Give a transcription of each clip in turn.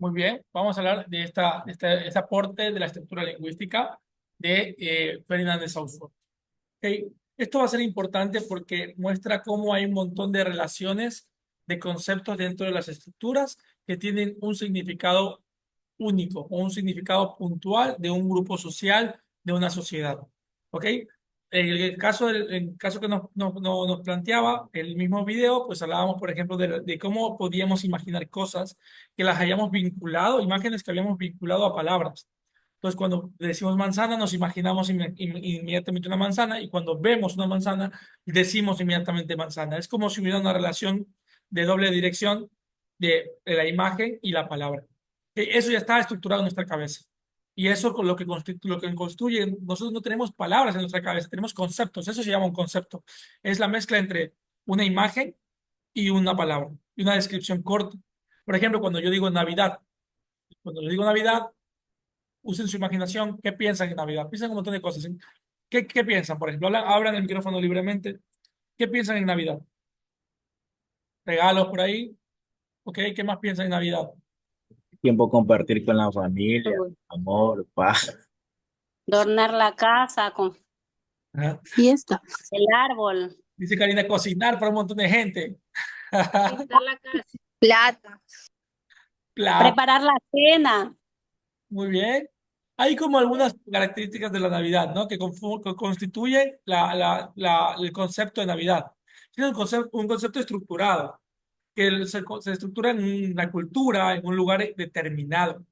Muy bien, vamos a hablar de este aporte de la estructura lingüística de Ferdinand de Saussure. Ok, esto va a ser importante porque muestra cómo hay un montón de relaciones de conceptos dentro de las estructuras que tienen un significado único o un significado puntual de un grupo social, de una sociedad. ¿Ok? En el caso que nos planteaba el mismo video, pues hablábamos, por ejemplo, de cómo podíamos imaginar cosas que las hayamos vinculado, imágenes que habíamos vinculado a palabras. Entonces, cuando decimos manzana, nos imaginamos inmediatamente una manzana y cuando vemos una manzana, decimos inmediatamente manzana. Es como si hubiera una relación de doble dirección de la imagen y la palabra. Eso ya está estructurado en nuestra cabeza. Y eso con lo que construye, nosotros no tenemos palabras en nuestra cabeza, tenemos conceptos. Eso se llama un concepto. Es la mezcla entre una imagen y una palabra, y una descripción corta. Por ejemplo, cuando yo digo Navidad, usen su imaginación. ¿Qué piensan en Navidad? Piensan un montón de cosas. ¿Sí? ¿Qué piensan? Por ejemplo, abran el micrófono libremente. ¿Qué piensan en Navidad? ¿Regalos por ahí? ¿Ok? ¿Qué más piensan en Navidad? Tiempo compartir con la familia, Uy. amor, paz. Adornar la casa con Ajá. Fiesta. el árbol, Dice Karina, cocinar para un montón de gente. pintar la casa, Plata. Plata. preparar la cena. Muy bien. Hay como algunas características de la Navidad, ¿no? Que constituyen el concepto de Navidad. Tiene un concepto estructurado, que se estructura en una cultura, en un lugar determinado.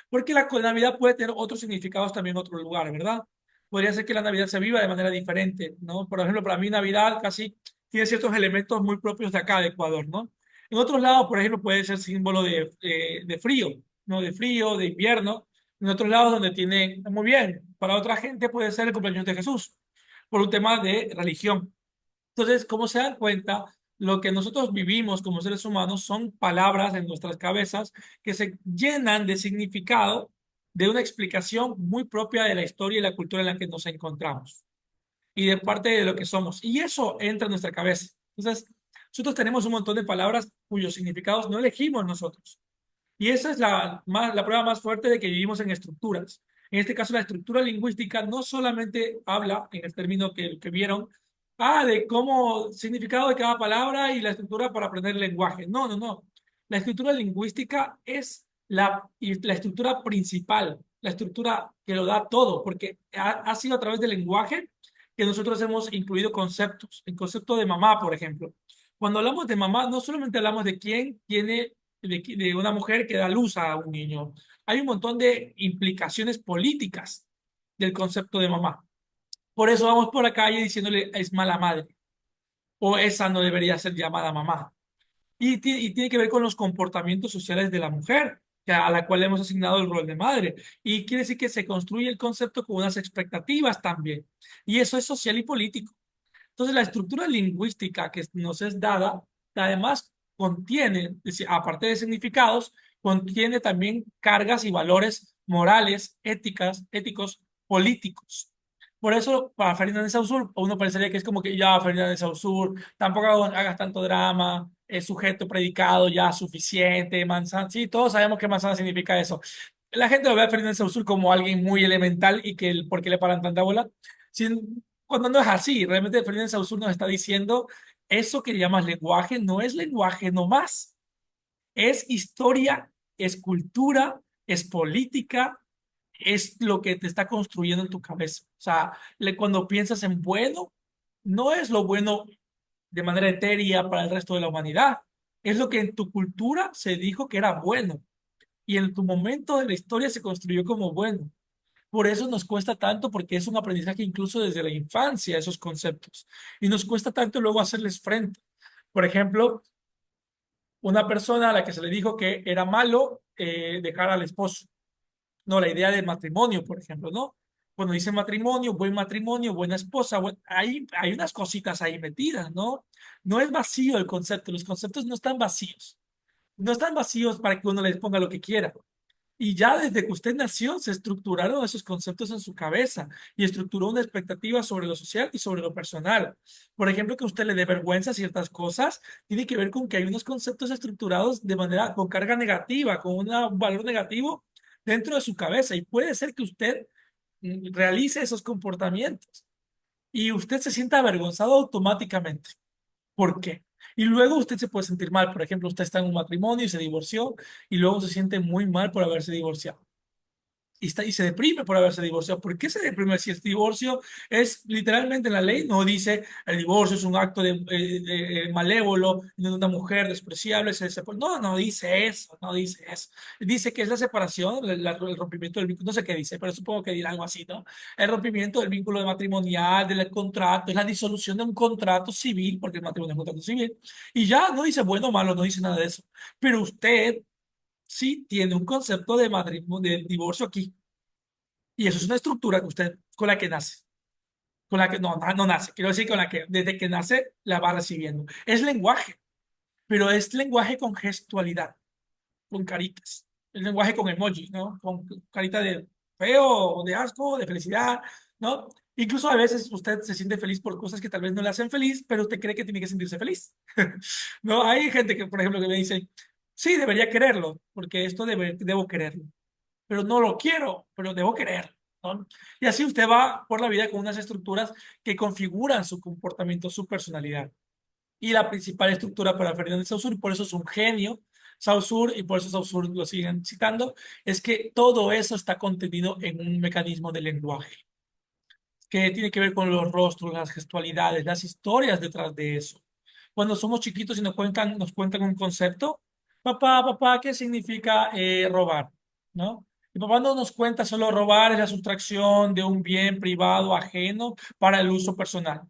Porque la Navidad puede tener otros significados también en otro lugar, ¿verdad? Podría ser que la Navidad se viva de manera diferente, ¿no? Por ejemplo, para mí Navidad casi tiene ciertos elementos muy propios de acá, de Ecuador, ¿no? En otros lados, por ejemplo, puede ser símbolo de frío, ¿no? De frío, de invierno. En otros lados donde tiene, muy bien, para otra gente puede ser el cumpleaños de Jesús, por un tema de religión. Entonces, como se dan cuenta, lo que nosotros vivimos como seres humanos son palabras en nuestras cabezas que se llenan de significado de una explicación muy propia de la historia y la cultura en la que nos encontramos y de parte de lo que somos. Y eso entra en nuestra cabeza. Entonces, nosotros tenemos un montón de palabras cuyos significados no elegimos nosotros. Y esa es la prueba más fuerte de que vivimos en estructuras. En este caso, la estructura lingüística no solamente habla, en el término que vieron, de cómo significado de cada palabra y la estructura para aprender el lenguaje. No, no, no. La estructura lingüística es la estructura principal, la estructura que lo da todo, porque ha sido a través del lenguaje que nosotros hemos incluido conceptos. El concepto de mamá, por ejemplo. Cuando hablamos de mamá, no solamente hablamos de quién tiene de una mujer que da luz a un niño. Hay un montón de implicaciones políticas del concepto de mamá. Por eso vamos por la calle diciéndole es mala madre o esa no debería ser llamada mamá. Y tiene que ver con los comportamientos sociales de la mujer, a la cual le hemos asignado el rol de madre. Y quiere decir que se construye el concepto con unas expectativas también. Y eso es social y político. Entonces, la estructura lingüística que nos es dada, además contiene, es decir, aparte de significados, contiene también cargas y valores morales, éticos, políticos. Por eso, para Ferdinand de Saussure, a uno parecería que es como que ya Ferdinand de Saussure, tampoco hagas tanto drama, es sujeto, predicado, ya suficiente, manzana. Sí, todos sabemos que manzana significa eso. La gente lo ve a Ferdinand de Saussure como alguien muy elemental y que ¿por qué le paran tanta bola? Sin, cuando no es así, realmente Ferdinand Saussure nos está diciendo eso que llamas lenguaje no es lenguaje nomás, es historia, es cultura, es política, es lo que te está construyendo en tu cabeza. O sea, cuando piensas en bueno, no es lo bueno de manera etérea para el resto de la humanidad, es lo que en tu cultura se dijo que era bueno y en tu momento de la historia se construyó como bueno. Por eso nos cuesta tanto, porque es un aprendizaje incluso desde la infancia, esos conceptos. Y nos cuesta tanto luego hacerles frente. Por ejemplo, una persona a la que se le dijo que era malo dejar al esposo. No, la idea del matrimonio, por ejemplo, ¿no? Cuando dice matrimonio, buena esposa, hay unas cositas ahí metidas, ¿no? No es vacío el concepto, los conceptos no están vacíos. No están vacíos para que uno les ponga lo que quiera. Y ya desde que usted nació se estructuraron esos conceptos en su cabeza y estructuró una expectativa sobre lo social y sobre lo personal. Por ejemplo, que a usted le dé vergüenza ciertas cosas, tiene que ver con que hay unos conceptos estructurados de manera con carga negativa, con un valor negativo dentro de su cabeza. Y puede ser que usted realice esos comportamientos y usted se sienta avergonzado automáticamente. ¿Por qué? Y luego usted se puede sentir mal. Por ejemplo, usted está en un matrimonio y se divorció y luego se siente muy mal por haberse divorciado y se deprime por haberse divorciado. ¿Por qué se deprime si el divorcio es literalmente en la ley? No dice el divorcio es un acto malévolo de una mujer despreciable. No, no dice eso, no dice eso. Dice que es la separación, el rompimiento del vínculo, no sé qué dice, pero supongo que dirá algo así, ¿no? El rompimiento del vínculo matrimonial, del contrato, es la disolución de un contrato civil, porque el matrimonio es un contrato civil, y ya no dice bueno o malo, no dice nada de eso. Pero usted sí tiene un concepto de matrimonio, de divorcio aquí. Y eso es una estructura que usted, con la que nace, con la que no nace, quiero decir con la que desde que nace la va recibiendo. Es lenguaje, pero es lenguaje con gestualidad, con caritas. El lenguaje con emoji, ¿no? Con carita de feo, de asco, de felicidad, ¿no? Incluso a veces usted se siente feliz por cosas que tal vez no le hacen feliz, pero usted cree que tiene que sentirse feliz. ¿No? Hay gente que, por ejemplo, que me dice, sí, debería quererlo, porque esto debo quererlo, pero no lo quiero, pero debo querer, ¿no? Y así usted va por la vida con unas estructuras que configuran su comportamiento, su personalidad. Y la principal estructura para Ferdinand de Saussure, y por eso es un genio, Saussure, y por eso Saussure lo siguen citando, es que todo eso está contenido en un mecanismo de lenguaje, que tiene que ver con los rostros, las gestualidades, las historias detrás de eso. Cuando somos chiquitos y nos cuentan un concepto, papá, ¿qué significa robar? ¿No? Y papá no nos cuenta solo robar es la sustracción de un bien privado ajeno para el uso personal,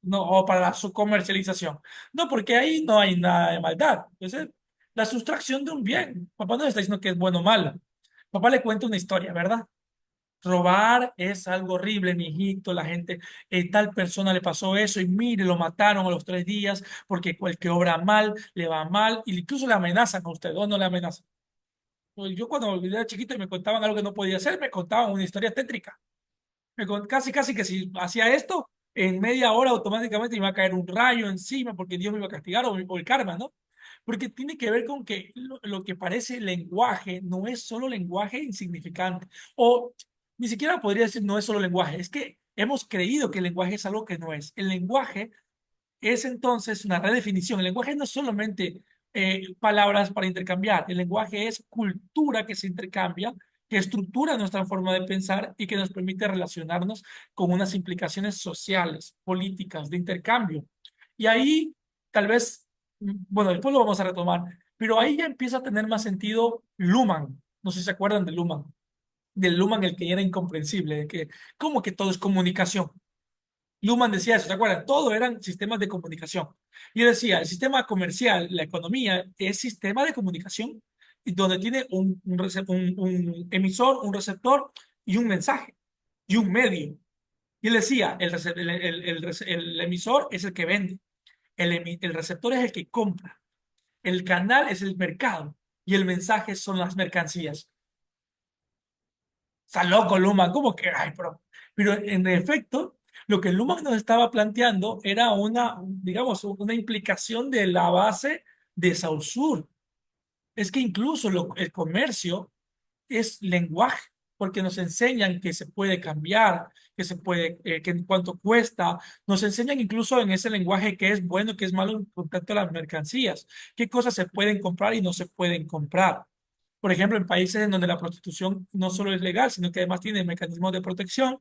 no, o para su comercialización. No, porque ahí no hay nada de maldad. Es la sustracción de un bien. Papá no está diciendo que es bueno o malo. Papá le cuenta una historia, ¿verdad? Robar es algo horrible, mi hijito. La gente, tal persona le pasó eso y mire, lo mataron a los 3 días porque el que obra mal le va mal y incluso le amenazan a usted o no le amenazan. Pues yo cuando era chiquito y me contaban algo que no podía hacer, me contaban una historia tétrica. Casi que si hacía esto, en media hora automáticamente me iba a caer un rayo encima porque Dios me iba a castigar o el karma, ¿no? Porque tiene que ver con que lo que parece lenguaje no es solo lenguaje insignificante. O ni siquiera podría decir no es solo lenguaje. Es que hemos creído que el lenguaje es algo que no es. El lenguaje es entonces una redefinición. El lenguaje no es solamente palabras para intercambiar. El lenguaje es cultura que se intercambia, que estructura nuestra forma de pensar y que nos permite relacionarnos con unas implicaciones sociales, políticas, de intercambio. Y ahí, tal vez, bueno, después lo vamos a retomar, pero ahí ya empieza a tener más sentido Luhmann. No sé si se acuerdan de Luhmann. Del Luhmann, el que era incomprensible, de que, ¿cómo que todo es comunicación? Luhmann decía eso, ¿se acuerdan? Todo eran sistemas de comunicación. Y él decía, el sistema comercial, la economía, es sistema de comunicación y donde tiene un emisor, un receptor y un mensaje y un medio. Y él decía, el emisor es el que vende, el receptor es el que compra, el canal es el mercado y el mensaje son las mercancías. Está loco Luhmann, ¿cómo que? Ay, pero en efecto, lo que Luhmann nos estaba planteando era digamos, una implicación de la base de Saussure. Es que incluso el comercio es lenguaje, porque nos enseñan que se puede cambiar, que se puede, que en cuanto cuesta, nos enseñan incluso en ese lenguaje qué es bueno, qué es malo en contacto a las mercancías, qué cosas se pueden comprar y no se pueden comprar. Por ejemplo, en países en donde la prostitución no solo es legal, sino que además tiene mecanismos de protección,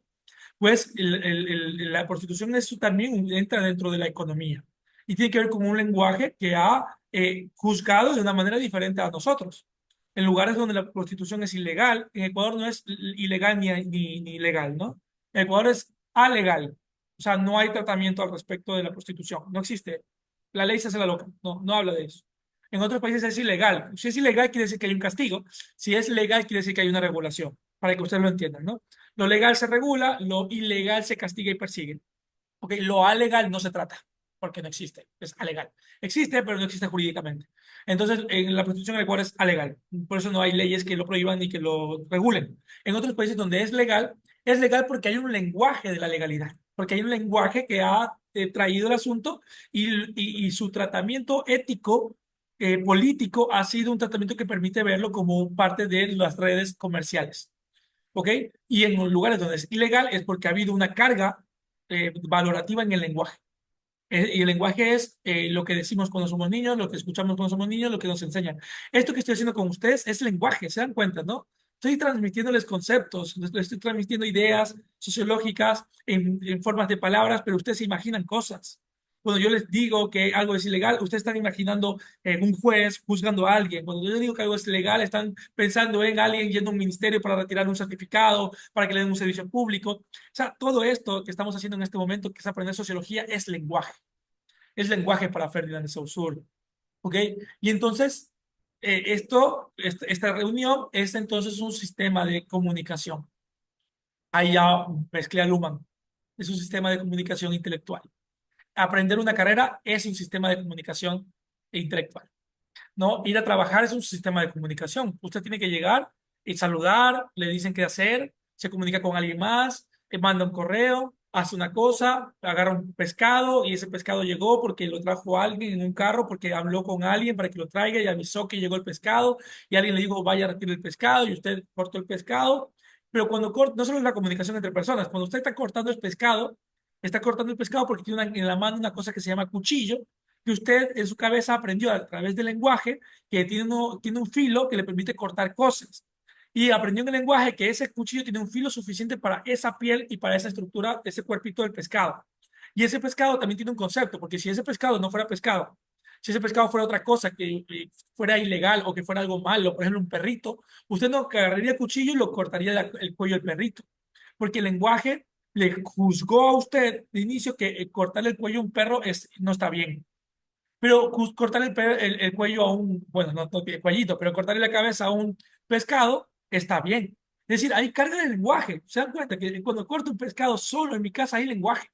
pues la prostitución eso también entra dentro de la economía y tiene que ver con un lenguaje que ha juzgado de una manera diferente a nosotros. En lugares donde la prostitución es ilegal, en Ecuador no es ilegal ni legal, ¿no? En Ecuador es alegal, o sea, no hay tratamiento al respecto de la prostitución, no existe. La ley se hace la loca, no habla de eso. En otros países es ilegal. Si es ilegal, quiere decir que hay un castigo. Si es legal, quiere decir que hay una regulación, para que ustedes lo entiendan, ¿no? Lo legal se regula, lo ilegal se castiga y persigue. Ok, lo alegal no se trata, porque no existe, es alegal. Existe, pero no existe jurídicamente. Entonces, en la prostitución en el Ecuador es alegal. Por eso no hay leyes que lo prohíban ni que lo regulen. En otros países donde es legal porque hay un lenguaje de la legalidad, porque hay un lenguaje que ha traído el asunto y su tratamiento ético, político, ha sido un tratamiento que permite verlo como parte de las redes comerciales. ¿Ok? Y en los lugares donde es ilegal es porque ha habido una carga valorativa en el lenguaje. Y el lenguaje es lo que decimos cuando somos niños, lo que escuchamos cuando somos niños, lo que nos enseñan. Esto que estoy haciendo con ustedes es lenguaje, ¿se dan cuenta, no? Estoy transmitiéndoles conceptos, les estoy transmitiendo ideas sociológicas en formas de palabras, pero ustedes se imaginan cosas. Cuando yo les digo que algo es ilegal, ustedes están imaginando un juez juzgando a alguien. Cuando yo les digo que algo es ilegal, están pensando en alguien yendo a un ministerio para retirar un certificado, para que le den un servicio público. O sea, todo esto que estamos haciendo en este momento, que es aprender sociología, es lenguaje para Ferdinand de Saussure. ¿Ok? Y entonces, esta reunión es entonces un sistema de comunicación. Ahí ya mezclé a Luhmann. Es un sistema de comunicación intelectual. Aprender una carrera es un sistema de comunicación intelectual. ¿No? Ir a trabajar es un sistema de comunicación. Usted tiene que llegar y saludar, le dicen qué hacer, se comunica con alguien más, manda un correo, hace una cosa, agarra un pescado y ese pescado llegó porque lo trajo alguien en un carro, porque habló con alguien para que lo traiga y avisó que llegó el pescado y alguien le dijo vaya a retirar el pescado y usted cortó el pescado. Pero cuando corta, no solo es la comunicación entre personas, cuando usted está cortando el pescado porque tiene en la mano una cosa que se llama cuchillo que usted en su cabeza aprendió a través del lenguaje que tiene un filo que le permite cortar cosas. Y aprendió en el lenguaje que ese cuchillo tiene un filo suficiente para esa piel y para esa estructura, ese cuerpito del pescado. Y ese pescado también tiene un concepto, porque si ese pescado no fuera pescado, si ese pescado fuera otra cosa que fuera ilegal o que fuera algo malo, por ejemplo un perrito, usted no agarraría el cuchillo y lo cortaría el cuello del perrito, porque el lenguaje le juzgó a usted de inicio que cortarle el cuello a un perro no está bien. Pero cortarle el cuello a un, bueno, no tiene cuellito, pero cortarle la cabeza a un pescado está bien. Es decir, hay carga de lenguaje. Se dan cuenta que cuando corto un pescado solo en mi casa hay lenguaje.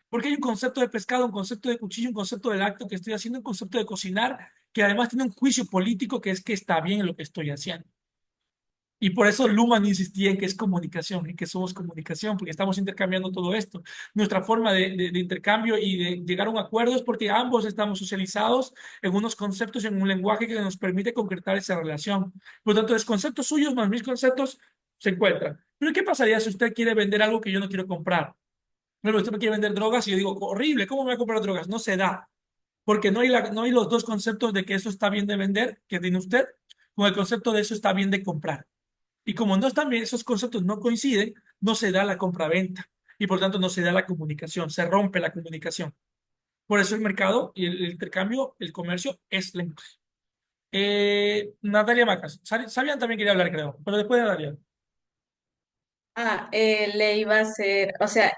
Porque hay un concepto de pescado, un concepto de cuchillo, un concepto del acto que estoy haciendo, un concepto de cocinar, que además tiene un juicio político que es que está bien lo que estoy haciendo. Y por eso Luhmann insistía en que es comunicación, en que somos comunicación, porque estamos intercambiando todo esto. Nuestra forma de intercambio y de llegar a un acuerdo es porque ambos estamos socializados en unos conceptos, en un lenguaje que nos permite concretar esa relación. Por lo tanto, los conceptos suyos más mis conceptos se encuentran. Pero ¿qué pasaría si usted quiere vender algo que yo no quiero comprar? Pero usted me quiere vender drogas y yo digo, horrible, ¿cómo me voy a comprar drogas? No se da, porque no hay los dos conceptos de que eso está bien de vender, que tiene usted, con el concepto de eso está bien de comprar. Y como no están bien, esos conceptos no coinciden, no se da la compraventa y por tanto no se da la comunicación, se rompe la comunicación. Por eso el mercado y el intercambio, el comercio es lenguaje. Natalia Macas, Sabian también quería hablar, creo, pero después de Natalia. Le iba a hacer, o sea,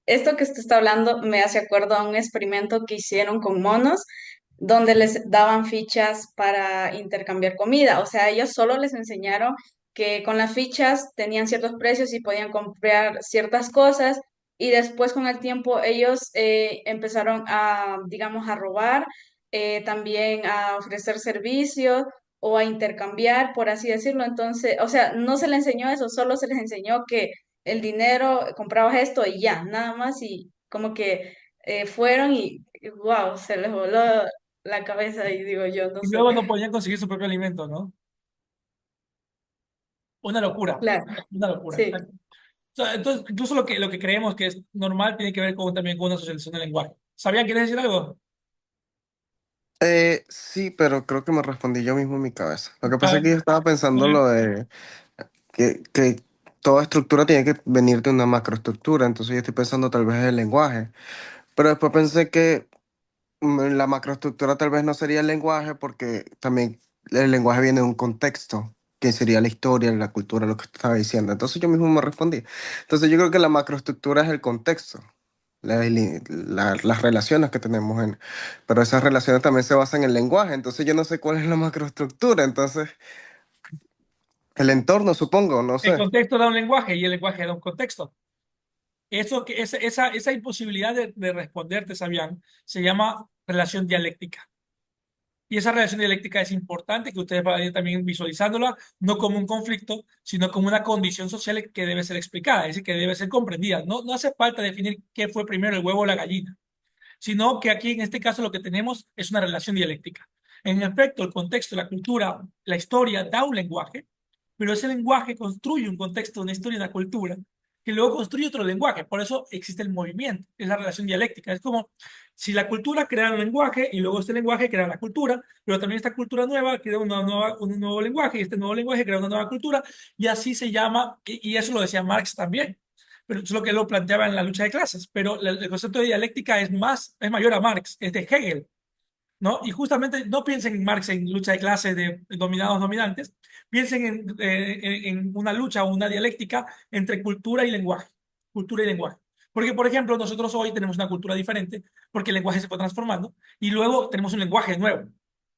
esto que usted está hablando me hace acuerdo a un experimento que hicieron con monos, donde les daban fichas para intercambiar comida. O sea, ellos solo les enseñaron que con las fichas tenían ciertos precios y podían comprar ciertas cosas. Y después con el tiempo ellos empezaron a, digamos, a robar, también a ofrecer servicios o a intercambiar, por así decirlo. Entonces, o sea, no se les enseñó eso, solo se les enseñó que el dinero, comprabas esto y ya, nada más. Y como que fueron y wow, se les voló la cabeza y digo yo, no Y sé. luego no podían conseguir su propio alimento, ¿no? Una locura, Claro, una locura, sí. exacto. O sea, entonces, incluso lo que creemos que es normal tiene que ver también con una socialización del lenguaje. ¿Sabían? ¿Quieres decir algo? Sí, pero creo que me respondí yo mismo en mi cabeza. Lo que A pasa es ver, que yo estaba pensando ok. lo de que toda estructura tiene que venir de una macroestructura, entonces yo estoy pensando tal vez en el lenguaje, pero después pensé que la macroestructura tal vez no sería el lenguaje porque también el lenguaje viene de un contexto, que sería la historia, la cultura, lo que estaba diciendo. Entonces yo mismo me respondí. Entonces yo creo que la macroestructura es el contexto, las relaciones que tenemos pero esas relaciones también se basan en el lenguaje, entonces yo no sé cuál es la macroestructura, entonces el entorno supongo, no El sé. contexto da un lenguaje y el lenguaje da un contexto. Esa imposibilidad de responderte, Sabián, se llama relación dialéctica. Y esa relación dialéctica es importante que ustedes vayan también visualizándola, no como un conflicto, sino como una condición social que debe ser explicada, es decir, que debe ser comprendida. No, no hace falta definir qué fue primero, el huevo o la gallina, sino que aquí en este caso lo que tenemos es una relación dialéctica. En efecto, el contexto, la cultura, la historia da un lenguaje, pero ese lenguaje construye un contexto, una historia, una cultura, que luego construye otro lenguaje. Por eso existe el movimiento, es la relación dialéctica. Es como si la cultura crea un lenguaje y luego este lenguaje crea la cultura, pero también esta cultura nueva crea un nuevo lenguaje y este nuevo lenguaje crea una nueva cultura y así se llama, y eso lo decía Marx también, pero es lo que lo planteaba en la lucha de clases. Pero el concepto de dialéctica es mayor a Marx, es de Hegel, ¿no? Y justamente no piensen en Marx en lucha de clases de dominados dominantes, piensen en una lucha o una dialéctica entre cultura y lenguaje, cultura y lenguaje. Porque, por ejemplo, nosotros hoy tenemos una cultura diferente porque el lenguaje se fue transformando y luego tenemos un lenguaje nuevo.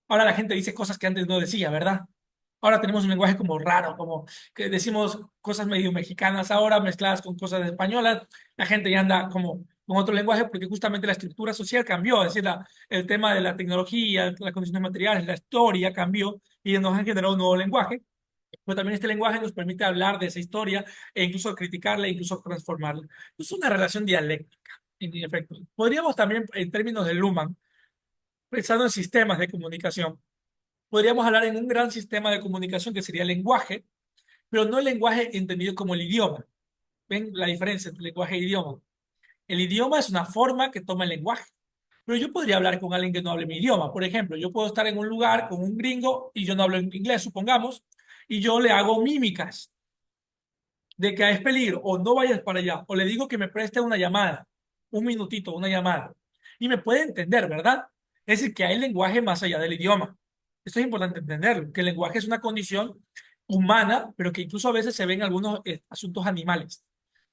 Ahora la gente dice cosas que antes no decía, ¿verdad? Ahora tenemos un lenguaje como raro, como que decimos cosas medio mexicanas ahora mezcladas con cosas españolas. La gente ya anda como con otro lenguaje porque justamente la estructura social cambió, es decir, el tema de la tecnología, las condiciones materiales, la historia cambió y nos han generado un nuevo lenguaje. Pero también este lenguaje nos permite hablar de esa historia e incluso criticarla, e incluso transformarla. Es una relación dialéctica, en efecto. Podríamos también, en términos de Luhmann, pensando en sistemas de comunicación, podríamos hablar en un gran sistema de comunicación que sería el lenguaje, pero no el lenguaje entendido como el idioma. ¿Ven la diferencia entre lenguaje e idioma? El idioma es una forma que toma el lenguaje. Pero yo podría hablar con alguien que no hable mi idioma. Por ejemplo, yo puedo estar en un lugar con un gringo y yo no hablo inglés, supongamos, y yo le hago mímicas de que es peligro, o no vayas para allá, o le digo que me preste una llamada, un minutito, una llamada. Y me puede entender, ¿verdad? Es decir, que hay lenguaje más allá del idioma. Esto es importante entenderlo, que el lenguaje es una condición humana, pero que incluso a veces se ven algunos asuntos animales,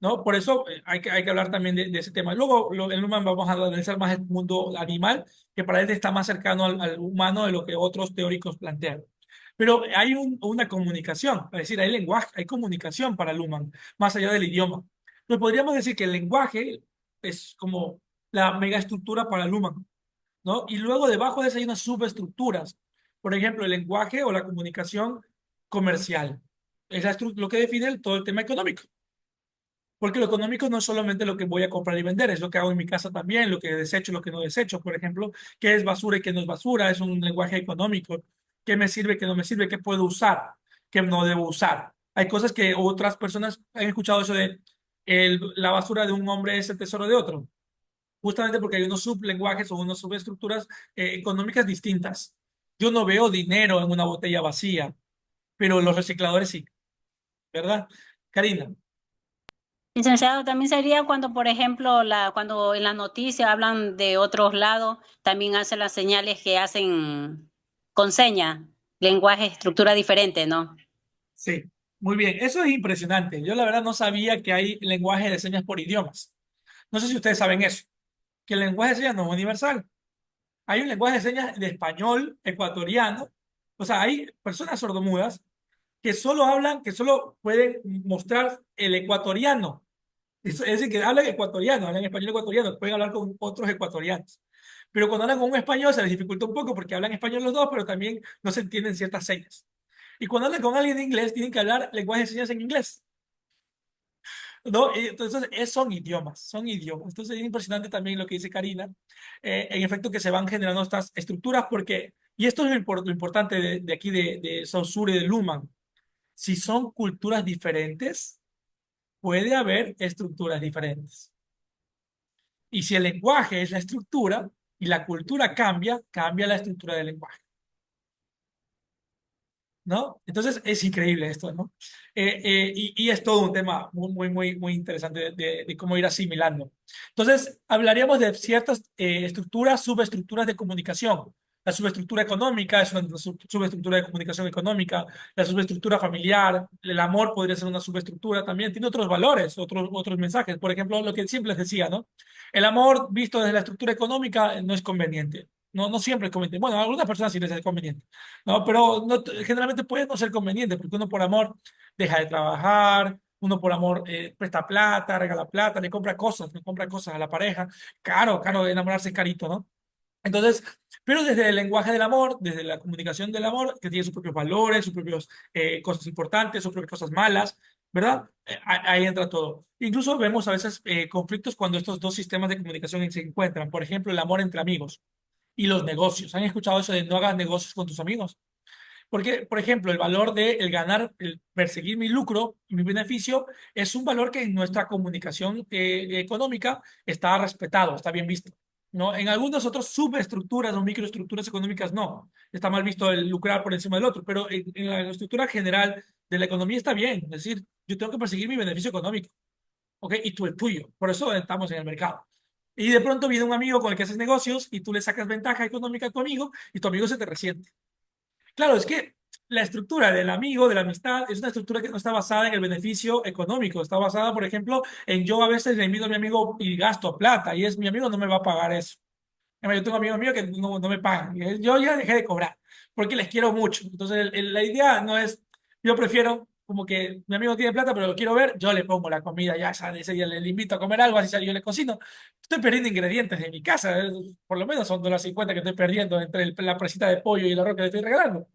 ¿no? Por eso hay que hablar también de ese tema. Luego, en Luhmann vamos a analizar más el mundo animal, que para él está más cercano al humano de lo que otros teóricos plantean. Pero hay una comunicación, es decir, hay lenguaje, hay comunicación para Luhmann, más allá del idioma. Entonces podríamos decir que el lenguaje es como la megaestructura para Luhmann, ¿no? Y luego debajo de eso hay unas subestructuras. Por ejemplo, el lenguaje o la comunicación comercial. Es lo que define todo el tema económico. Porque lo económico no es solamente lo que voy a comprar y vender, es lo que hago en mi casa también, lo que desecho, lo que no desecho. Por ejemplo, qué es basura y qué no es basura, es un lenguaje económico. ¿Qué me sirve, qué no me sirve, qué puedo usar, qué no debo usar? Hay cosas que otras personas han escuchado eso de la basura de un hombre es el tesoro de otro. Justamente porque hay unos sublenguajes o unas subestructuras económicas distintas. Yo no veo dinero en una botella vacía, pero los recicladores sí, ¿verdad? Karina. Licenciado, también sería cuando, por ejemplo, cuando en la noticia hablan de otros lados, también hacen las señales que hacen con seña, lenguaje, estructura diferente, ¿no? Sí, muy bien. Eso es impresionante. Yo la verdad no sabía que hay lenguaje de señas por idiomas. No sé si ustedes saben eso, que el lenguaje de señas no es universal. Hay un lenguaje de señas de español ecuatoriano. O sea, hay personas sordomudas que solo hablan, que solo pueden mostrar el ecuatoriano. Es decir, que hablan ecuatoriano, hablan español ecuatoriano, pueden hablar con otros ecuatorianos. Pero cuando hablan con un español se les dificulta un poco porque hablan español los dos, pero también no se entienden ciertas señas. Y cuando hablan con alguien de inglés, tienen que hablar lenguaje de señas en inglés. ¿No? Y entonces, son idiomas, son idiomas. Entonces, es impresionante también lo que dice Karina. En efecto, que se van generando estas estructuras porque, y esto es lo importante de aquí de Saussure y de Luhmann, si son culturas diferentes, puede haber estructuras diferentes. Y si el lenguaje es la estructura y la cultura cambia, cambia la estructura del lenguaje. ¿No? Entonces es increíble esto, ¿no? Y es todo un tema muy interesante de cómo ir asimilando. Entonces, hablaríamos de ciertas estructuras, subestructuras de comunicación. La subestructura económica es una subestructura de comunicación económica, la subestructura familiar, el amor podría ser una subestructura también, tiene otros valores, otros mensajes. Por ejemplo, lo que siempre les decía, ¿no? El amor visto desde la estructura económica no es conveniente. No, no siempre es conveniente. Bueno, a algunas personas sí les es conveniente. ¿No? Pero no, generalmente puede no ser conveniente, porque uno por amor deja de trabajar, uno por amor presta plata, regala plata, le compra cosas a la pareja. Caro, enamorarse es carito, ¿no? Entonces, pero desde el lenguaje del amor, desde la comunicación del amor, que tiene sus propios valores, sus propias cosas importantes, sus propias cosas malas, ¿verdad? Ahí entra todo. Incluso vemos a veces conflictos cuando estos dos sistemas de comunicación se encuentran. Por ejemplo, el amor entre amigos y los negocios. ¿Han escuchado eso de no hagas negocios con tus amigos? Porque, por ejemplo, el valor de el ganar, el perseguir mi lucro y mi beneficio es un valor que en nuestra comunicación económica está respetado, está bien visto. ¿No? En algunas otras subestructuras o microestructuras económicas no. Está mal visto el lucrar por encima del otro, pero en la estructura general de la economía está bien. Es decir, yo tengo que perseguir mi beneficio económico, ¿ok? Y tú el tuyo. Por eso estamos en el mercado. Y de pronto viene un amigo con el que haces negocios y tú le sacas ventaja económica a tu amigo y tu amigo se te resiente. Claro, es que la estructura del amigo, de la amistad, es una estructura que no está basada en el beneficio económico. Está basada, por ejemplo, en yo a veces le invito a mi amigo y gasto plata y es mi amigo no me va a pagar eso. Yo tengo amigos míos que no me pagan. Yo ya dejé de cobrar porque les quiero mucho. Entonces, la idea no es, yo prefiero como que mi amigo tiene plata, pero lo quiero ver, yo le pongo la comida, ya sabes, ese día le invito a comer algo, así sea, yo le cocino. Estoy perdiendo ingredientes de mi casa, por lo menos son $1.50 que estoy perdiendo entre la presita de pollo y el arroz que le estoy regalando.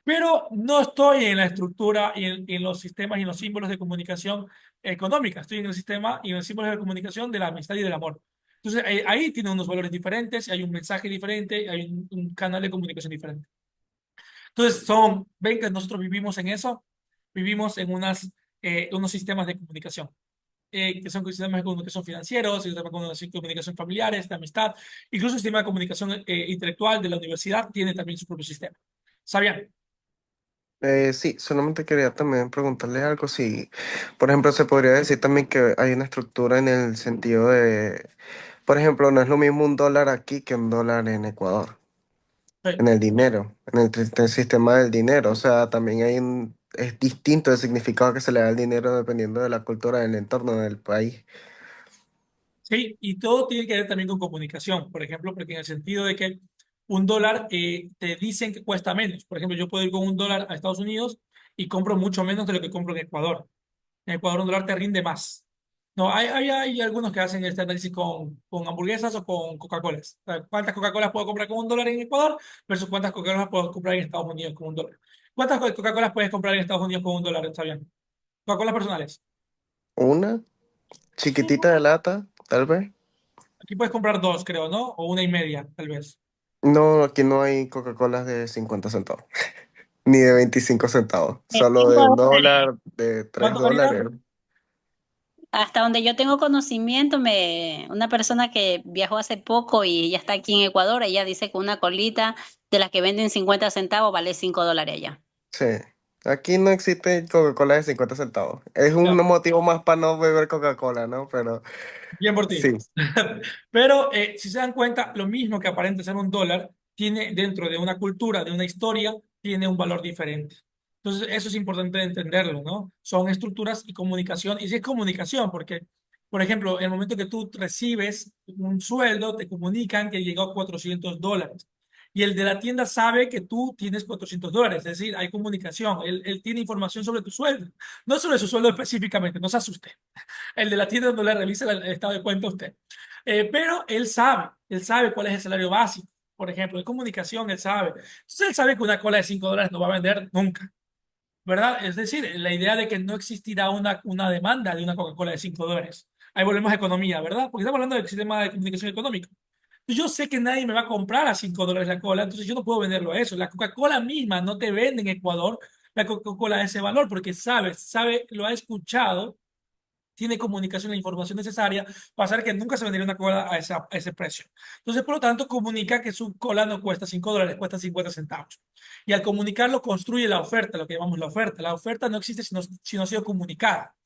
Pero no estoy en la estructura y en los sistemas y en los símbolos de comunicación económica. Estoy en el sistema y en los símbolos de comunicación de la amistad y del amor. Entonces, ahí tiene unos valores diferentes, hay un mensaje diferente, hay un canal de comunicación diferente. Entonces, ven que nosotros vivimos en eso, vivimos en unos sistemas de comunicación, que son sistemas de comunicación financieros, sistemas de comunicación familiares, de amistad, incluso el sistema de comunicación intelectual de la universidad tiene también su propio sistema. ¿Sabían? Sí, solamente quería también preguntarle algo. Si, por ejemplo, se podría decir también que hay una estructura en el sentido de, por ejemplo, no es lo mismo un dólar aquí que un dólar en Ecuador, Sí. en el dinero, en el sistema del dinero. O sea, también es distinto el significado que se le da al dinero dependiendo de la cultura del entorno del país. Sí, y todo tiene que ver también con comunicación, por ejemplo, porque en el sentido de que un dólar te dicen que cuesta menos. Por ejemplo, yo puedo ir con un dólar a Estados Unidos y compro mucho menos de lo que compro en Ecuador. En Ecuador un dólar te rinde más. No, hay algunos que hacen este análisis con hamburguesas o con Coca-Colas. O sea, ¿cuántas Coca-Colas puedo comprar con un dólar en Ecuador versus cuántas Coca-Colas puedo comprar en Estados Unidos con un dólar? ¿Cuántas Coca-Colas puedes comprar en Estados Unidos con un dólar? Está bien. Coca-Colas personales. Una chiquitita de lata, tal vez. Aquí puedes comprar dos, creo, ¿no? O una y media, tal vez. No, aquí no hay Coca-Colas de 50 centavos, ni de 25 centavos, solo de un 5 dólares. dólar, de tres ¿Cuánto, Karina? dólares. Hasta donde yo tengo conocimiento, una persona que viajó hace poco y ya está aquí en Ecuador, ella dice que una colita de las que venden 50 centavos vale 5 dólares allá. Sí, aquí no existe Coca-Cola de 50 centavos. Es un Ya, motivo más para no beber Coca-Cola, ¿no? Pero bien por ti. sí, Pero si se dan cuenta, lo mismo que aparenta ser un dólar, tiene dentro de una cultura, de una historia, tiene un valor diferente. Entonces, eso es importante entenderlo, ¿no? Son estructuras y comunicación, y si es comunicación, porque, por ejemplo, en el momento que tú recibes un sueldo, te comunican que llegó a $400. Y el de la tienda sabe que tú tienes $400, es decir, hay comunicación, él tiene información sobre tu sueldo, no sobre su sueldo específicamente, no se asuste. El de la tienda no le revisa el estado de cuenta a usted. Pero él sabe cuál es el salario básico. Por ejemplo, de comunicación, él sabe. Entonces, él sabe que una cola de $5 no va a vender nunca, ¿verdad? Es decir, la idea de que no existirá una demanda de una Coca-Cola de $5. Ahí volvemos a economía, ¿verdad? Porque estamos hablando del sistema de comunicación económico. Yo sé que nadie me va a comprar a $5 la cola, entonces yo no puedo venderlo a eso. La Coca-Cola misma no te vende en Ecuador la Coca-Cola a ese valor porque lo ha escuchado, tiene comunicación, la información necesaria para saber que nunca se vendería una cola a ese precio. Entonces, por lo tanto, comunica que su cola no cuesta $5, cuesta 50 centavos. Y al comunicarlo, construye la oferta, lo que llamamos la oferta. La oferta no existe si no ha sido comunicada.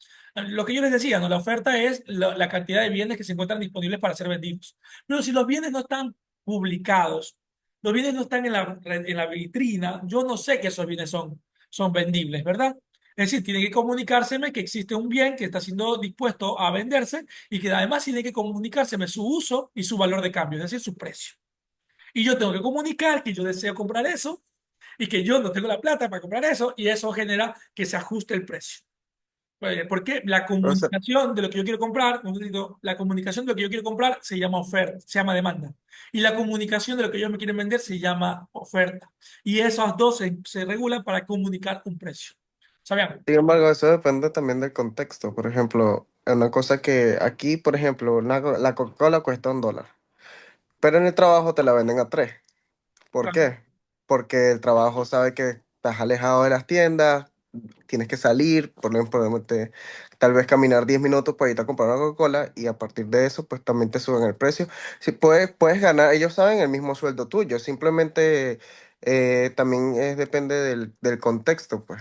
Lo que yo les decía, ¿no? La oferta es la cantidad de bienes que se encuentran disponibles para ser vendidos. Pero si los bienes no están publicados, los bienes no están en la vitrina, yo no sé que esos bienes son vendibles, ¿verdad? Es decir, tiene que comunicárseme que existe un bien que está siendo dispuesto a venderse y que además tiene que comunicárseme su uso y su valor de cambio, es decir, su precio. Y yo tengo que comunicar que yo deseo comprar eso y que yo no tengo la plata para comprar eso y eso genera que se ajuste el precio. Porque la O sea, comunicación de lo que yo quiero comprar, un momentito, la comunicación de lo que yo quiero comprar se llama oferta, se llama demanda. Y la comunicación de lo que ellos me quieren vender se llama oferta. Y esas dos se regulan para comunicar un precio. ¿Sabían? sin embargo, eso depende también del contexto. Por ejemplo, una cosa que aquí, por ejemplo, la Coca-Cola cuesta $1, pero en el trabajo te la venden a 3. ¿Por Claro. qué? Porque el trabajo sabe que estás alejado de las tiendas, tienes que salir, por ejemplo, tal vez caminar 10 minutos para irte a comprar una Coca-Cola y a partir de eso, pues también te suben el precio. Si puedes ganar, ellos saben el mismo sueldo tuyo, simplemente también depende del contexto, pues.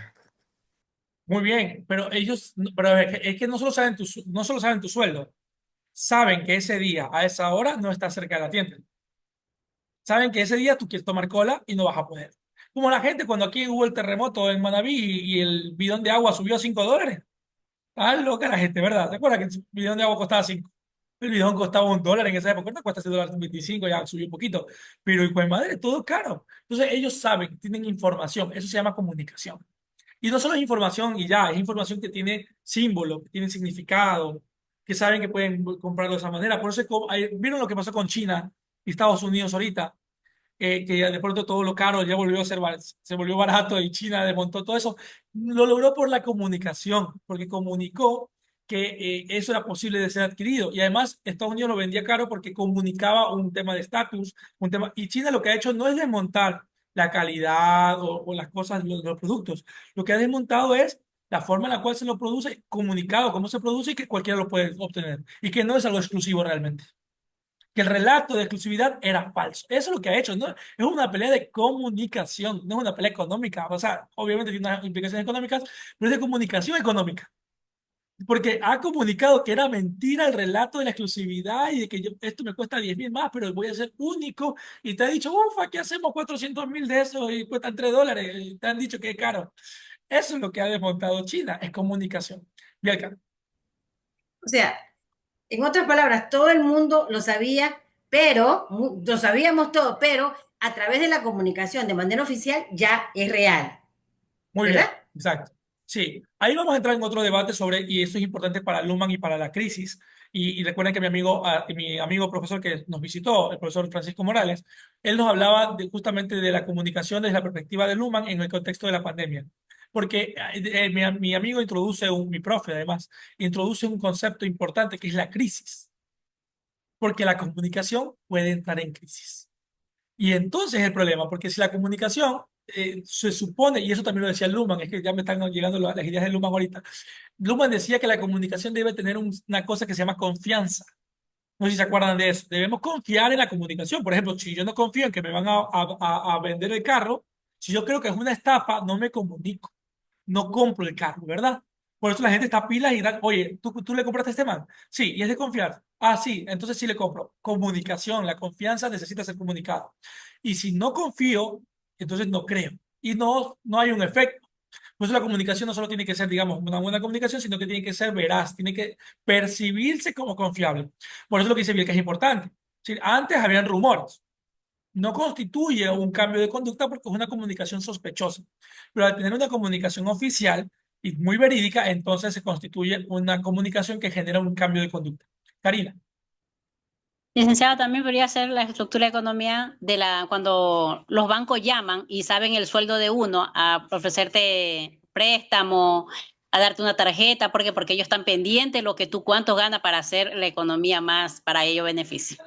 Muy bien, pero ellos, pero es que no solo saben no solo saben tu sueldo, saben que ese día, a esa hora, no estás cerca de la tienda. Saben que ese día tú quieres tomar cola y no vas a poder. Como la gente cuando aquí hubo el terremoto en Manabí y el bidón de agua subió a $5. Ah, loca la gente, ¿verdad? ¿Te acuerdas que el bidón de agua costaba 5? El bidón costaba $1 en esa época, ahorita cuesta $6.25, ya subió un poquito. Pero, hijo de madre, todo es caro. Entonces, ellos saben, tienen información. Eso se llama comunicación. Y no solo es información y ya, es información que tiene símbolo, que tiene significado, que saben que pueden comprarlo de esa manera. Por eso, ¿vieron lo que pasó con China y Estados Unidos ahorita? Que ya de pronto todo lo caro ya volvió a ser, se volvió barato y China desmontó todo eso, lo logró por la comunicación, porque comunicó que eso era posible de ser adquirido. Y además Estados Unidos lo vendía caro porque comunicaba un tema de estatus, un tema, y China lo que ha hecho no es desmontar la calidad o las cosas, los productos. Lo que ha desmontado es la forma en la cual se lo produce, comunicado cómo se produce y que cualquiera lo puede obtener. Y que no es algo exclusivo realmente, que el relato de exclusividad era falso. Eso es lo que ha hecho, ¿no? Es una pelea de comunicación, no es una pelea económica. O sea, obviamente tiene unas implicaciones económicas, pero es de comunicación económica. Porque ha comunicado que era mentira el relato de la exclusividad y de que esto me cuesta 10.000 más, pero voy a ser único. Y te ha dicho, ufa, ¿qué hacemos 400.000 de eso y cuestan $3? Y te han dicho que es caro. Eso es lo que ha desmontado China, es comunicación. Bielka. O sea, en otras palabras, todo el mundo lo sabía, pero lo sabíamos todo, pero a través de la comunicación de manera oficial ya es real, Muy ¿verdad? bien, exacto. Sí, ahí vamos a entrar en otro debate sobre, y eso es importante para Luhmann y para la crisis. Y recuerden que mi amigo profesor que nos visitó, el profesor Francisco Morales, él nos hablaba justamente de la comunicación desde la perspectiva de Luhmann en el contexto de la pandemia. Porque mi amigo introduce, mi profe además, introduce un concepto importante que es la crisis. Porque la comunicación puede entrar en crisis. Y entonces es el problema, porque si la comunicación se supone, y eso también lo decía Luhmann, es que ya me están llegando las ideas de Luhmann ahorita. Luhmann decía que la comunicación debe tener una cosa que se llama confianza. No sé si se acuerdan de eso. Debemos confiar en la comunicación. Por ejemplo, si yo no confío en que me van a vender el carro, si yo creo que es una estafa, no me comunico, no compro el carro, ¿verdad? Por eso la gente está pilas y da, oye, ¿tú le compraste a este man? Sí, y es de confiar. Ah, sí, entonces sí le compro. Comunicación, la confianza necesita ser comunicada. Y si no confío, entonces no creo. Y no hay un efecto. Por eso la comunicación no solo tiene que ser, digamos, una buena comunicación, sino que tiene que ser veraz, tiene que percibirse como confiable. Por eso lo que dice Biel que es importante. Es antes habían rumores, no constituye un cambio de conducta porque es una comunicación sospechosa. Pero al tener una comunicación oficial y muy verídica, entonces se constituye una comunicación que genera un cambio de conducta. Karina. Licenciado, también podría ser la estructura de economía de cuando los bancos llaman y saben el sueldo de uno a ofrecerte préstamo, a darte una tarjeta, porque ellos están pendientes de lo que tú cuánto ganas para hacer la economía más para ellos beneficio.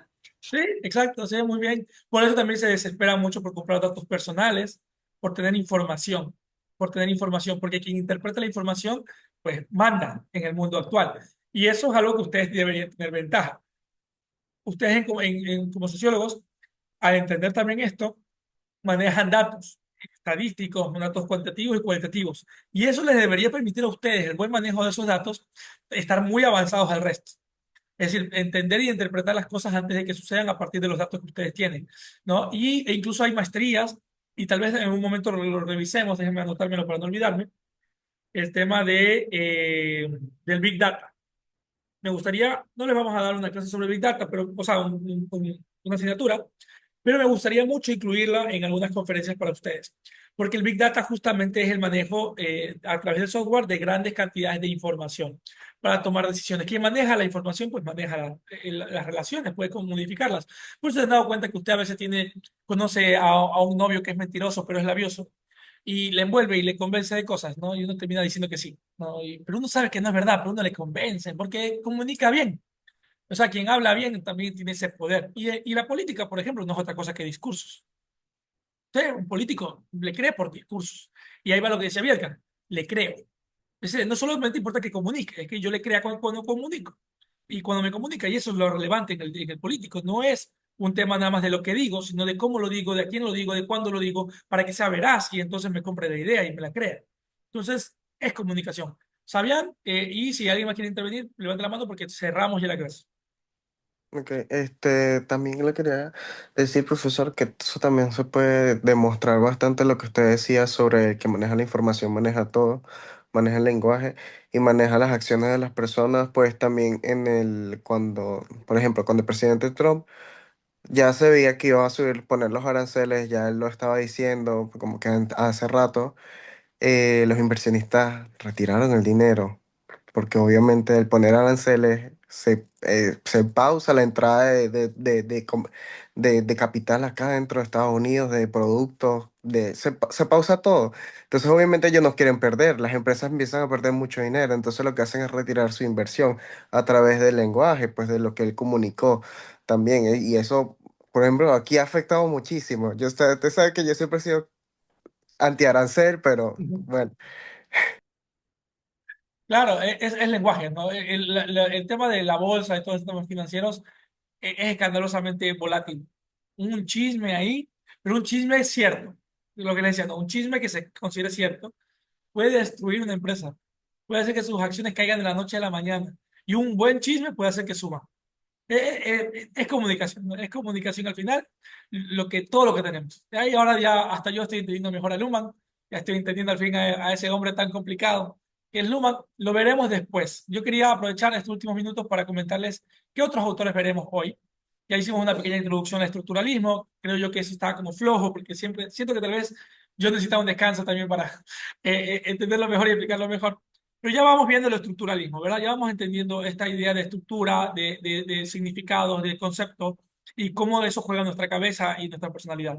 Sí, exacto, sí, muy bien. Por eso también se desespera mucho por comprar datos personales, por tener información, porque quien interpreta la información, pues manda en el mundo actual. Y eso es algo que ustedes deberían tener ventaja. Ustedes como sociólogos, al entender también esto, manejan datos estadísticos, datos cuantitativos y cualitativos. Y eso les debería permitir a ustedes el buen manejo de esos datos, estar muy avanzados al resto. Es decir, entender y interpretar las cosas antes de que sucedan a partir de los datos que ustedes tienen, ¿no? E incluso hay maestrías, y tal vez en un momento lo revisemos, déjenme anotármelo para no olvidarme, el tema del Big Data. Me gustaría, no les vamos a dar una clase sobre Big Data, pero, o sea, una asignatura, pero me gustaría mucho incluirla en algunas conferencias para ustedes. Porque el Big Data justamente es el manejo a través del software de grandes cantidades de información para tomar decisiones. ¿Quién maneja la información? Pues maneja las relaciones, puede modificarlas. Por eso se han dado cuenta que usted a veces conoce a un novio que es mentiroso, pero es labioso, y le envuelve y le convence de cosas, ¿no? Y uno termina diciendo que sí, ¿no? Pero uno sabe que no es verdad, pero uno le convence porque comunica bien. O sea, quien habla bien también tiene ese poder. Y la política, por ejemplo, no es otra cosa que discursos. Usted, un político, le cree por discursos. Y ahí va lo que decía Bielka, le creo. No solamente importa que comunique, es que yo le crea cuando comunico. Y cuando me comunica, y eso es lo relevante en el político, no es un tema nada más de lo que digo, sino de cómo lo digo, de a quién lo digo, de cuándo lo digo, para que sea veraz y entonces me compre la idea y me la crea. Entonces, es comunicación. ¿Sabían? Y si alguien más quiere intervenir, levante la mano porque cerramos ya la clase. Ok, también le quería decir, profesor, que eso también se puede demostrar bastante lo que usted decía sobre el que maneja la información, maneja todo, maneja el lenguaje y maneja las acciones de las personas, pues también por ejemplo, cuando el presidente Trump ya se veía que iba a subir, poner los aranceles, ya él lo estaba diciendo, como que hace rato, los inversionistas retiraron el dinero porque obviamente el poner aranceles se pausa la entrada de capital acá dentro de Estados Unidos, de productos, se pausa todo. Entonces obviamente ellos no quieren perder, las empresas empiezan a perder mucho dinero, entonces lo que hacen es retirar su inversión a través del lenguaje, pues de lo que él comunicó también. Y eso, por ejemplo, aquí ha afectado muchísimo. Usted sabe que yo siempre he sido anti-arancel, pero Ujú. bueno. Claro, es lenguaje, ¿no? El tema de la bolsa y todos estos temas financieros es escandalosamente volátil. Un chisme ahí, pero un chisme cierto. Lo que le decía, ¿no? Un chisme que se considere cierto puede destruir una empresa. Puede hacer que sus acciones caigan de la noche a la mañana. Y un buen chisme puede hacer que suba. Es comunicación, ¿no? Es comunicación al final, todo lo que tenemos. De ahí ahora ya hasta yo estoy entendiendo mejor a Luhmann, ya estoy entendiendo al fin a ese hombre tan complicado. Que es Luhmann lo veremos después. Yo quería aprovechar estos últimos minutos para comentarles qué otros autores veremos hoy. Ya hicimos una pequeña introducción al estructuralismo, creo yo que eso estaba como flojo, porque siempre siento que tal vez yo necesitaba un descanso también para entenderlo mejor y explicarlo mejor. Pero ya vamos viendo el estructuralismo, ¿verdad? Ya vamos entendiendo esta idea de estructura, de significados, de conceptos y cómo eso juega en nuestra cabeza y nuestra personalidad.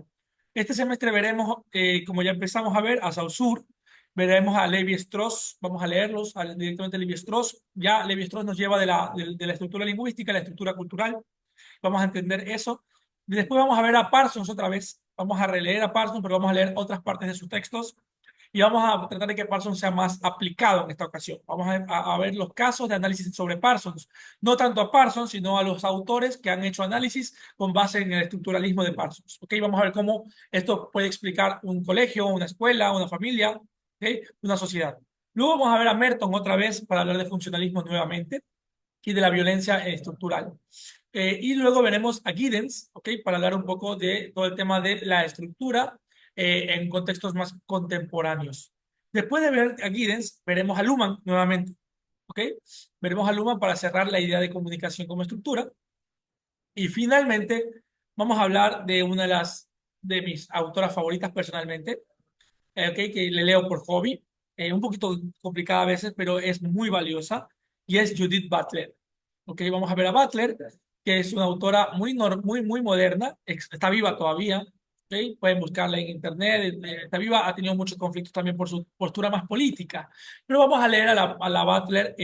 Este semestre veremos, como ya empezamos a ver, a Saussure, veremos a Levi-Strauss, vamos a leerlos directamente a Levi-Strauss. Ya Levi-Strauss nos lleva de la estructura lingüística a la estructura cultural, vamos a entender eso. Y después vamos a ver a Parsons otra vez, vamos a releer a Parsons, pero vamos a leer otras partes de sus textos y vamos a tratar de que Parsons sea más aplicado en esta ocasión. Vamos a ver los casos de análisis sobre Parsons, no tanto a Parsons, sino a los autores que han hecho análisis con base en el estructuralismo de Parsons. ¿Okay? Vamos a ver cómo esto puede explicar un colegio, una escuela, una familia, ¿okay? Una sociedad. Luego vamos a ver a Merton otra vez para hablar de funcionalismo nuevamente y de la violencia estructural. Y luego veremos a Giddens, ¿ok? Para hablar un poco de todo el tema de la estructura en contextos más contemporáneos. Después de ver a Giddens, veremos a Luhmann nuevamente, ¿ok? Veremos a Luhmann para cerrar la idea de comunicación como estructura. Y finalmente, vamos a hablar de una de mis autoras favoritas personalmente, ¿ok? Que le leo por hobby, un poquito complicada a veces, pero es muy valiosa, y es Judith Butler. ¿Ok? Vamos a ver a Butler, que es una autora muy moderna, está viva todavía, ¿ok? Pueden buscarla en internet, está viva, ha tenido muchos conflictos también por su postura más política, pero vamos a leer a la Butler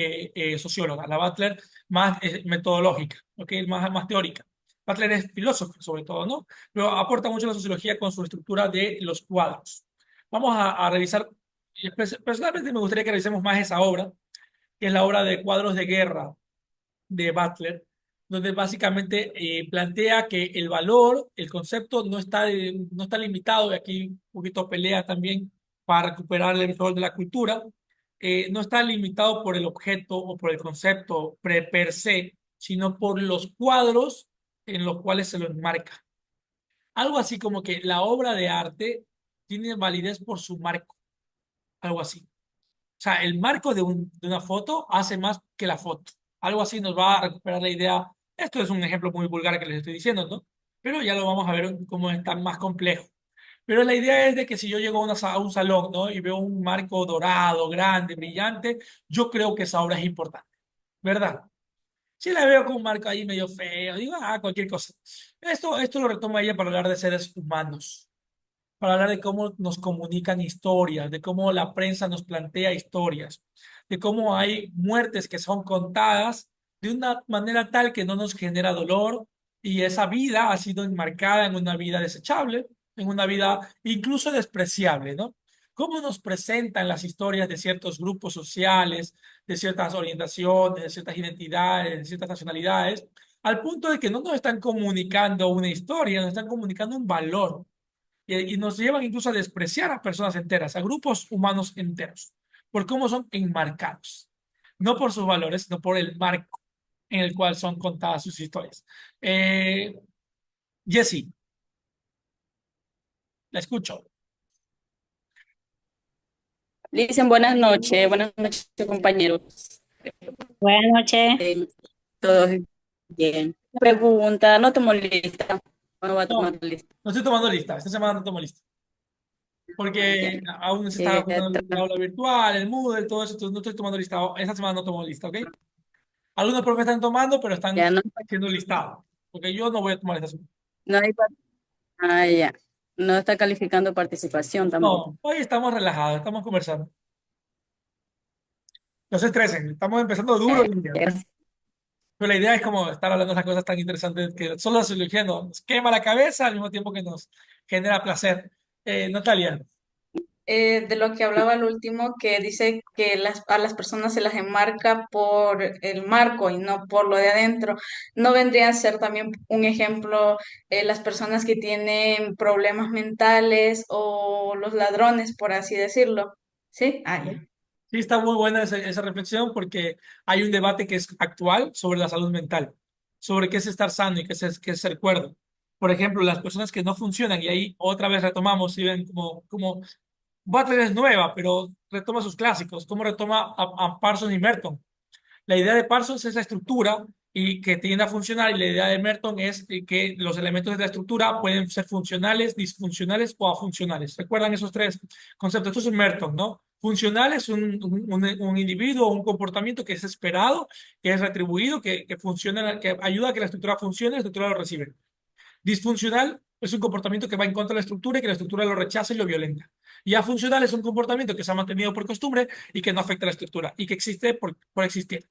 socióloga, la Butler más metodológica, ¿ok? Más teórica. Butler es filósofo sobre todo, ¿no? Pero aporta mucho a la sociología con su estructura de los cuadros. Vamos a revisar, y personalmente me gustaría que revisemos más esa obra, que es la obra de Cuadros de Guerra de Butler, donde básicamente plantea que el valor, el concepto no está limitado, y aquí un poquito pelea también para recuperar el rol de la cultura, no está limitado por el objeto o por el concepto per se, sino por los cuadros en los cuales se lo enmarca. Algo así como que la obra de arte tiene validez por su marco, algo así. O sea, el marco de una foto hace más que la foto. Algo así nos va a recuperar la idea. Esto es un ejemplo muy vulgar que les estoy diciendo, ¿no? Pero ya lo vamos a ver cómo está más complejo. Pero la idea es de que si yo llego a, a un salón, ¿no? Y veo un marco dorado, grande, brillante, yo creo que esa obra es importante, ¿verdad? Si la veo con un marco ahí medio feo, digo, cualquier cosa. Esto lo retoma ella para hablar de seres humanos, para hablar de cómo nos comunican historias, de cómo la prensa nos plantea historias, de cómo hay muertes que son contadas de una manera tal que no nos genera dolor y esa vida ha sido enmarcada en una vida desechable, en una vida incluso despreciable, ¿no? Cómo nos presentan las historias de ciertos grupos sociales, de ciertas orientaciones, de ciertas identidades, de ciertas nacionalidades, al punto de que no nos están comunicando una historia, nos están comunicando un valor y nos llevan incluso a despreciar a personas enteras, a grupos humanos enteros, por cómo son enmarcados, no por sus valores, sino por el marco en el cual son contadas sus historias. Jesse, la escucho. Dicen buenas noches compañeros. Buenas noches. Todos bien. Pregunta, no tomo lista. No va a tomar No, lista. no estoy tomando lista, esta semana no tomo lista, porque Ya. aún se está usando el Tra- aula virtual, el Moodle, todo eso, entonces no estoy tomando lista, esta semana no tomo lista, ¿ok? Algunos profes están tomando, pero están Ya no, haciendo listado, porque yo no voy a tomar esta semana. no hay ya. No está calificando participación tampoco. No, hoy estamos relajados, estamos conversando. No se estresen, estamos empezando duro Ya, el día, ¿ok? gracias. Pero la idea es como estar hablando de esas cosas tan interesantes que solo la sociología nos quema la cabeza al mismo tiempo que nos genera placer. Natalia, De lo que hablaba el último, que dice que a las personas se las enmarca por el marco y no por lo de adentro. ¿No vendría a ser también un ejemplo las personas que tienen problemas mentales o los ladrones, por así decirlo? ¿Sí? Ya. sí está muy buena esa reflexión porque hay un debate que es actual sobre la salud mental, sobre qué es estar sano y qué es ser cuerdo. Por ejemplo, las personas que no funcionan, y ahí otra vez retomamos, y ven como Butler es nueva, pero retoma sus clásicos, como retoma a Parsons y Merton. La idea de Parsons es la estructura y que tiende a funcionar, y la idea de Merton es que los elementos de la estructura pueden ser funcionales, disfuncionales o afuncionales. ¿Recuerdan esos tres conceptos? Esto es un Merton, ¿no? Funcional es un individuo o un comportamiento que es esperado, que es retribuido, que funciona, que ayuda a que la estructura funcione, la estructura lo recibe. Disfuncional es un comportamiento que va en contra de la estructura y que la estructura lo rechaza y lo violenta. Y afuncional es un comportamiento que se ha mantenido por costumbre y que no afecta a la estructura y que existe por existir.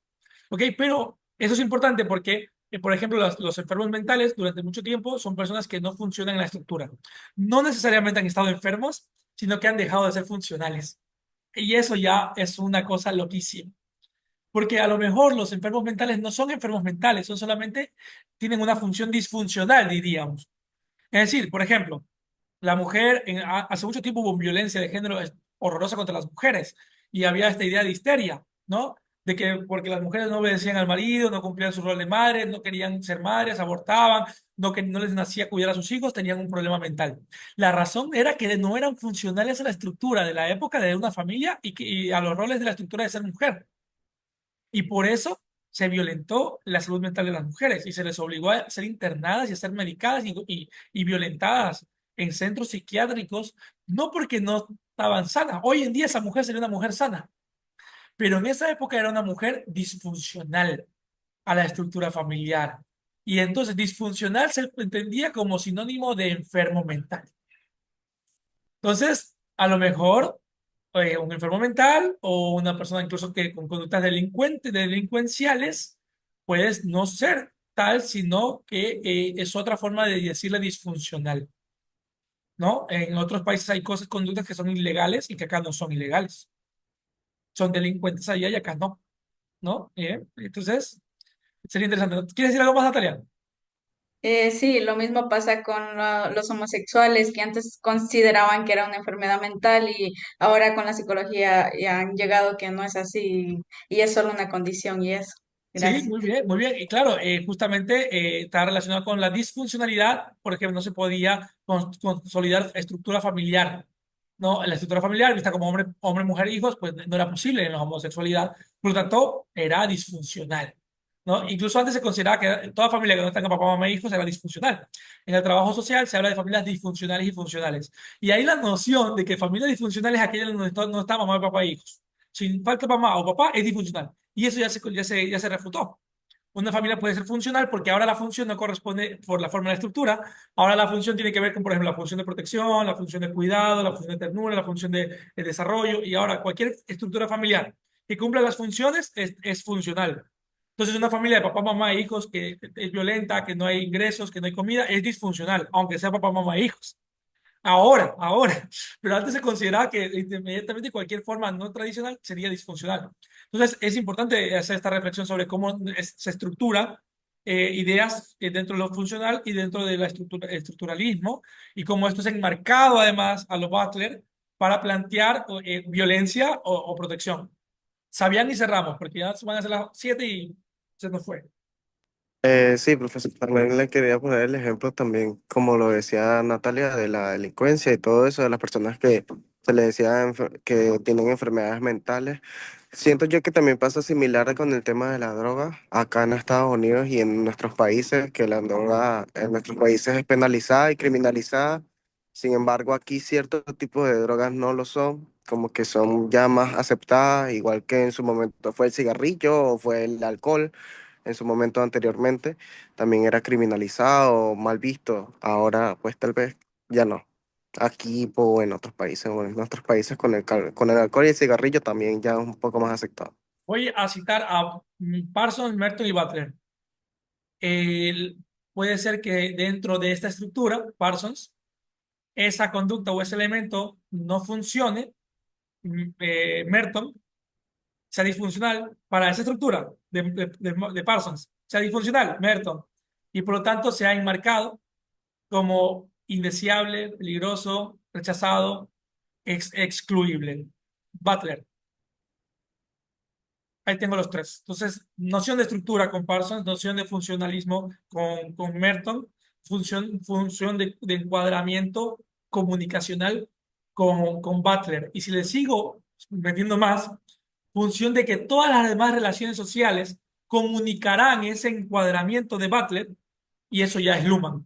¿Ok? Pero eso es importante porque, por ejemplo, los enfermos mentales durante mucho tiempo son personas que no funcionan en la estructura. No necesariamente han estado enfermos, sino que han dejado de ser funcionales. Y eso ya es una cosa loquísima. Porque a lo mejor los enfermos mentales no son enfermos mentales, son solamente, tienen una función disfuncional, diríamos. Es decir, por ejemplo, la mujer, hace mucho tiempo hubo violencia de género horrorosa contra las mujeres y había esta idea de histeria, ¿no? De que porque las mujeres no obedecían al marido, no cumplían su rol de madre, no querían ser madres, abortaban, que no les nacía cuidar a sus hijos, tenían un problema mental. La razón era que no eran funcionales a la estructura de la época de una familia y a los roles de la estructura de ser mujer. Y por eso se violentó la salud mental de las mujeres y se les obligó a ser internadas y a ser medicadas y violentadas en centros psiquiátricos, no porque no estaban sanas. Hoy en día esa mujer sería una mujer sana, pero en esa época era una mujer disfuncional a la estructura familiar. Y entonces disfuncional se entendía como sinónimo de enfermo mental. Entonces, a lo mejor un enfermo mental o una persona incluso que con conductas delincuenciales, puedes no ser tal, sino que es otra forma de decirle disfuncional, ¿no? En otros países hay cosas, conductas que son ilegales y que acá no son ilegales. Son delincuentes allá y acá no, ¿no? Entonces, sería interesante. ¿Quieres decir algo más, Natalia? Sí, lo mismo pasa con los homosexuales que antes consideraban que era una enfermedad mental y ahora con la psicología ya han llegado que no es así y es solo una condición y eso. Sí, Gracias. muy bien, muy bien. Y claro, justamente está relacionado con la disfuncionalidad, porque no se podía consolidar estructura familiar. ¿No? La estructura familiar, vista como hombre, mujer, hijos, pues no era posible en la homosexualidad. Por lo tanto, era disfuncional. ¿no? Incluso antes se consideraba que toda familia que no tenga papá, mamá e hijos era disfuncional. En el trabajo social se habla de familias disfuncionales y funcionales. Y ahí la noción de que familia disfuncional es aquella donde no está mamá, papá e hijos. Si falta mamá o papá, es disfuncional. Y eso ya se refutó. Una familia puede ser funcional porque ahora la función no corresponde por la forma de la estructura. Ahora la función tiene que ver con, por ejemplo, la función de protección, la función de cuidado, la función de ternura, la función de desarrollo. Y ahora cualquier estructura familiar que cumpla las funciones es funcional. Entonces, una familia de papá, mamá e hijos que es violenta, que no hay ingresos, que no hay comida, es disfuncional, aunque sea papá, mamá e hijos. Ahora, pero antes se consideraba que inmediatamente cualquier forma no tradicional sería disfuncional. Entonces, es importante hacer esta reflexión sobre cómo se estructura ideas dentro de lo funcional y dentro de la estructuralismo y cómo esto es enmarcado además a lo Butler para plantear violencia o protección. Sabían y cerramos, porque ya van a ser las 7 y se nos fue. Sí, profesor, también le quería poner el ejemplo también, como lo decía Natalia, de la delincuencia y todo eso, de las personas que se le decía que tienen enfermedades mentales. Siento yo que también pasa similar con el tema de la droga acá en Estados Unidos y en nuestros países, que la droga en nuestros países es penalizada y criminalizada. Sin embargo, aquí ciertos tipos de drogas no lo son, como que son ya más aceptadas, igual que en su momento fue el cigarrillo o fue el alcohol en su momento anteriormente, también era criminalizado, mal visto. Ahora, pues tal vez ya no. Aquí o en otros países, o en nuestros países con el alcohol y el cigarrillo también ya es un poco más aceptado. Voy a citar a Parsons, Merton y Butler. El- Puede ser que dentro de esta estructura, Parsons, esa conducta o ese elemento no funcione, Merton, sea disfuncional para esa estructura de Parsons, sea disfuncional, Merton, y por lo tanto sea enmarcado como indeseable, peligroso, rechazado, excluible. Butler. Ahí tengo los tres. Entonces, noción de estructura con Parsons, noción de funcionalismo con Merton, función de encuadramiento comunicacional con Butler. Y si le sigo metiendo más, función de que todas las demás relaciones sociales comunicarán ese encuadramiento de Butler, y eso ya es Luhmann.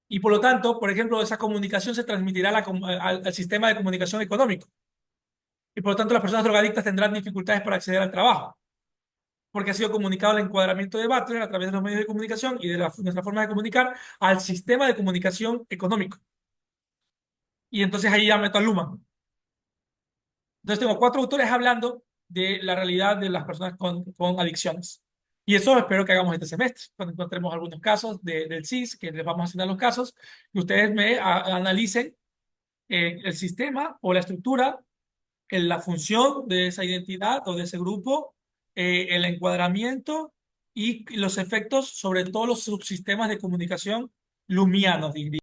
Y por lo tanto, por ejemplo, esa comunicación se transmitirá al sistema de comunicación económico. Y por lo tanto, las personas drogadictas tendrán dificultades para acceder al trabajo porque ha sido comunicado el encuadramiento de Butler a través de los medios de comunicación y de nuestra forma de comunicar al sistema de comunicación económico. Y entonces ahí ya meto a Luhmann. Entonces tengo cuatro autores hablando de la realidad de las personas con adicciones. Y eso espero que hagamos este semestre, cuando encontremos algunos casos del CIS, que les vamos a asignar los casos, que ustedes me analicen el sistema o la estructura, la función de esa identidad o de ese grupo, el encuadramiento y los efectos sobre todos los subsistemas de comunicación lumianos, diría.